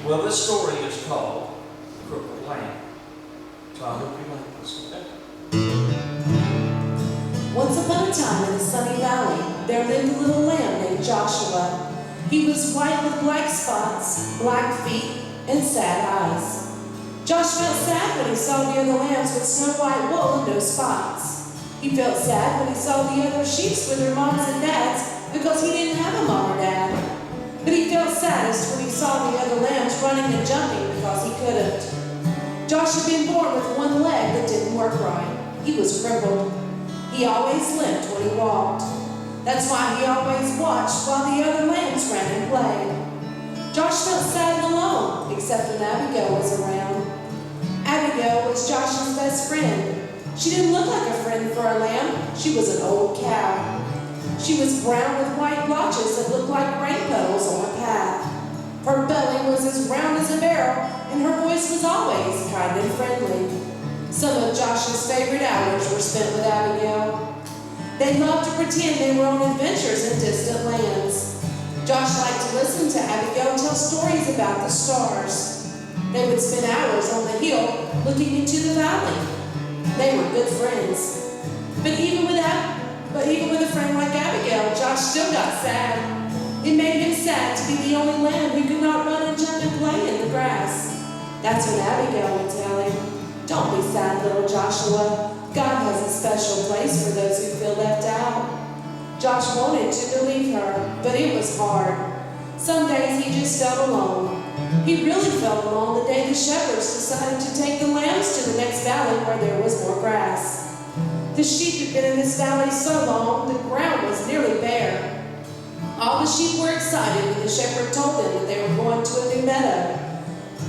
Well, this story is called Crippled Lamb. So I hope you like this. Once upon a time in a sunny valley, there lived a little lamb named Joshua. He was white with black spots, black feet, and sad eyes. Josh felt sad when he saw the other lambs with snow white wool and no spots. He felt sad when he saw the other sheep with their moms and dads because he didn't have a mom or dad. But he felt saddest when he saw the other lambs running and jumping because he couldn't. Josh had been born with one leg that didn't work right. He was crippled. He always limped when he walked. That's why he always watched while the other lambs ran and played. Josh felt sad and alone, except when Abigail was around. Abigail was Josh's best friend. She didn't look like a friend for a lamb. She was an old cow. She was brown with white blotches that looked like rain puddles on her path. Her belly was as round as a barrel, and her voice was always kind and friendly. Some of Josh's favorite hours were spent with Abigail. They loved to pretend they were on adventures in distant lands. Josh liked to listen to Abigail tell stories about the stars. They would spend hours on the hill looking into the valley. They were good friends. But even with a friend like Abigail, Josh still got sad. It made him sad to be the only lamb who could not run and jump and play in the grass. That's when Abigail would tell him, "Don't be sad, little Joshua. God has a special place for those who feel left out." Josh wanted to believe her, but it was hard. Some days he just felt alone. He really felt alone the day the shepherds decided to take the lambs to the next valley where there was more grass. The sheep had been in this valley so long, the ground was nearly bare. All the sheep were excited when the shepherd told them that they were going to a new meadow.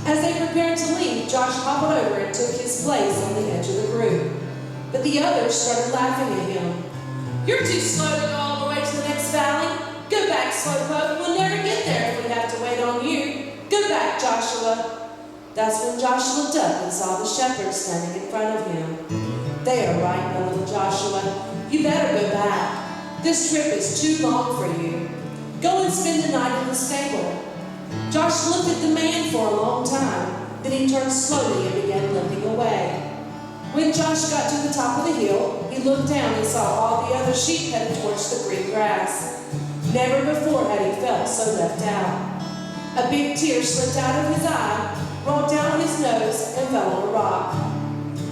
As they prepared to leave, Josh hobbled over and took his place on the edge of the group. But the others started laughing at him. "You're too slow to go all the way to the next valley. Go back, slowpoke. We'll never get there if we have to wait on you. Go back, Joshua." That's when Josh looked up and saw the shepherds standing in front of him. "They are right, my little Joshua. You better go back. This trip is too long for you. Go and spend the night in the stable." Josh looked at the man for a long time. Then he turned slowly and began limping away. When Josh got to the top of the hill, he looked down and saw all the other sheep headed towards the green grass. Never before had he felt so left out. A big tear slipped out of his eye, rolled down his nose, and fell on a rock.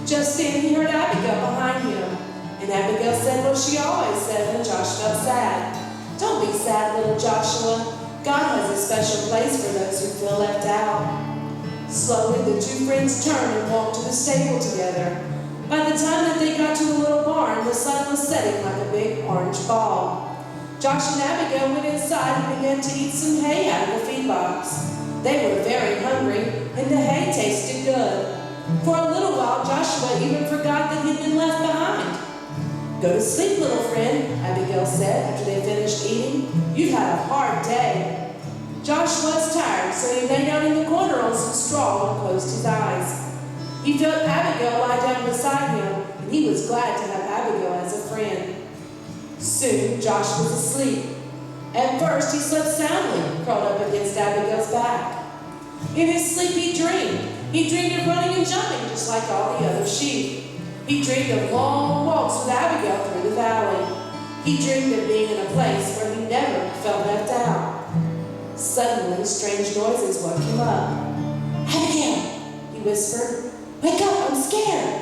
Just then he heard Abigail behind him, and Abigail said what she always said when Josh felt sad. "Don't be sad, little Joshua. God has a special place for those who feel left out." Slowly, the two friends turned and walked to the stable together. By the time that they got to the little barn, the sun was setting like a big orange ball. Josh and Abigail went inside and began to eat some hay out of the feed box. They were very hungry, and the hay tasted good. For a little while, Joshua even forgot that he'd been left behind. "Go to sleep, little friend," Abigail said after they finished eating. "You've had a hard day." Josh was tired, so he lay down in the corner on some straw and closed his eyes. He felt Abigail lie down beside him, and he was glad to have Abigail as a friend. Soon, Josh was asleep. At first, he slept soundly, curled up against Abigail's back. In his sleep, he dreamed. He dreamed of running and jumping just like all the other sheep. He dreamed of long walks with Abigail through the valley. He dreamed of being in a place where he never felt left out. Suddenly, strange noises woke him up. "Abigail," he whispered, "wake up, I'm scared."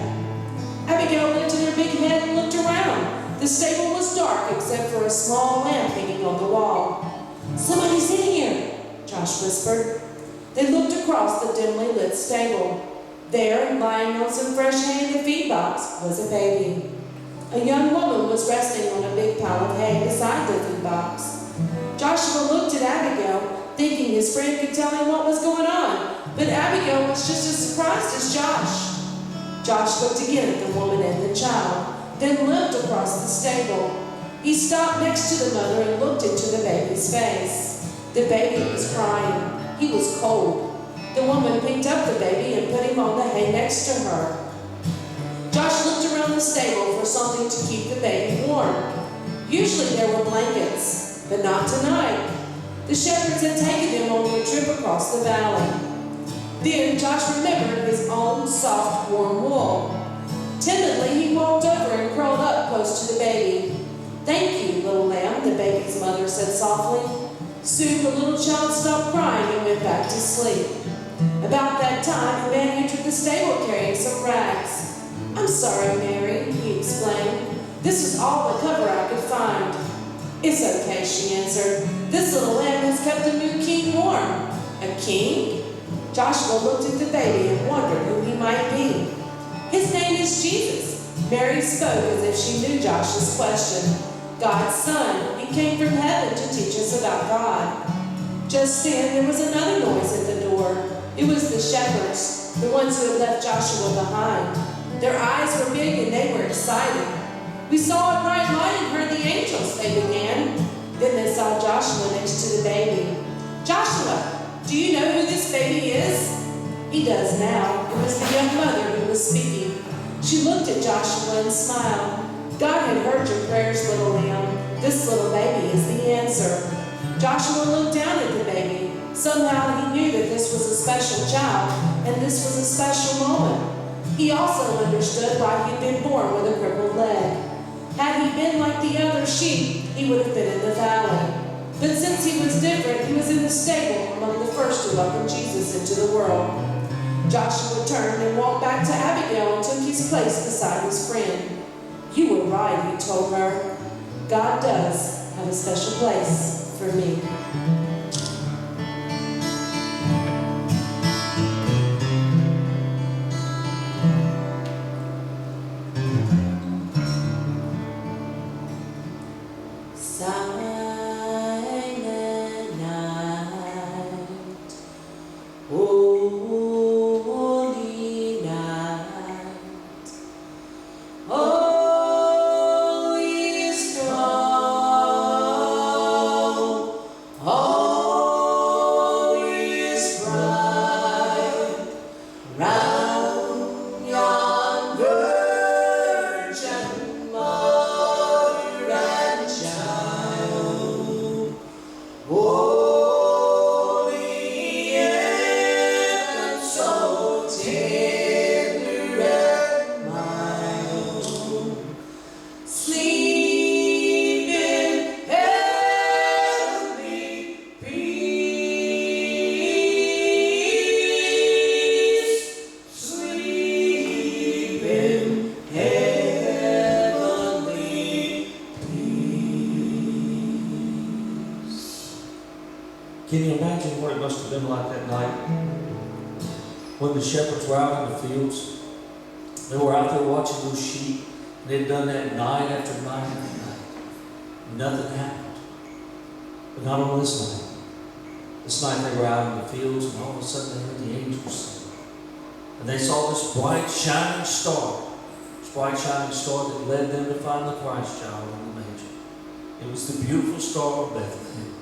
Abigail lifted her big head and looked around. The stable was dark except for a small lamp hanging on the wall. "Somebody's in here," Josh whispered. They looked across the dimly lit stable. There, lying on some fresh hay in the feed box, was a baby. A young woman was resting on a big pile of hay beside the feed box. Joshua looked at Abigail, thinking his friend could tell him what was going on, but Abigail was just as surprised as Josh. Josh looked again at the woman and the child, then limped across the stable. He stopped next to the mother and looked into the baby's face. The baby was crying. He was cold. The woman picked up the baby and put him on the hay next to her. Josh looked around the stable for something to keep the baby warm. Usually there were blankets, but not tonight. The shepherds had taken him on a trip across the valley. Then Josh remembered his own soft, warm wool. Timidly, he walked over and curled up close to the baby. "Thank you, little lamb," the baby's mother said softly. Soon the little child stopped crying and went back to sleep. About that time, a man entered the stable carrying some rags. "I'm sorry, Mary," he explained. "This is all the cover I could find." "It's okay," she answered. "This little lamb has kept the new king warm." "A king?" Joshua looked at the baby and wondered who he might be. "His name is Jesus." Mary spoke as if she knew Josh's question. "God's son. He came from heaven to teach us about God." Just then, there was another noise at the door. It was the shepherds, the ones who had left Joshua behind. Their eyes were big and they were excited. "We saw a bright light and heard the angels," they began. Then they saw Joshua next to the baby. "Joshua, do you know who this baby is?" He does now. It was the young mother who was speaking. She looked at Joshua and smiled. "God had heard your prayers, little lamb. This little baby is the answer." Joshua looked down at the baby. Somehow he knew that this was a special child and this was a special moment. He also understood why he'd been born with a crippled leg. Had he been like the other sheep, he would have been in the valley. But since he was different, he was in the stable among the first to welcome Jesus into the world. Joshua turned and walked back to Abigail and took his place beside his friend. "You were right," he told her. "God does have a special place for me." Can you imagine what it must have been like that night when the shepherds were out in the fields? They were out there watching those sheep. They'd done that night after night after night. Nothing happened. But not on this night. This night they were out in the fields, and all of a sudden they heard the angels sing. And they saw this bright shining star. This bright shining star that led them to find the Christ child in the manger. It was the beautiful star of Bethlehem.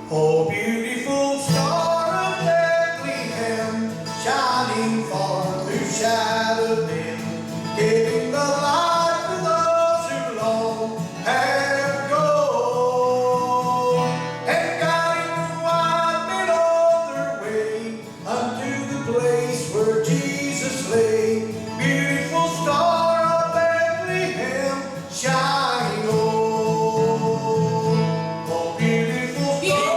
Oh, beautiful star of Bethlehem, shining far through shadowed dim, giving the light to those who long have gone, and guiding the wise men on their way unto the place where Jesus lay. Beautiful star of Bethlehem, shine on. Oh, beautiful star.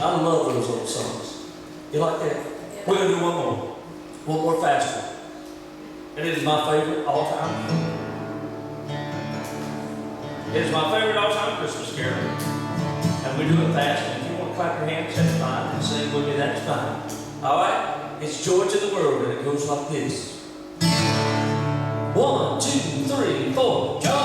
I love those old songs. You like that? We're going to do one more. One more fast one. And it is my favorite all time. It is my favorite all time Christmas carol. And we do it fast. And if you want to clap your hands, that's fine. And sing with me, that's fine. All right? It's Joy to the World, and it goes like this. 1, 2, 3, 4. Joy!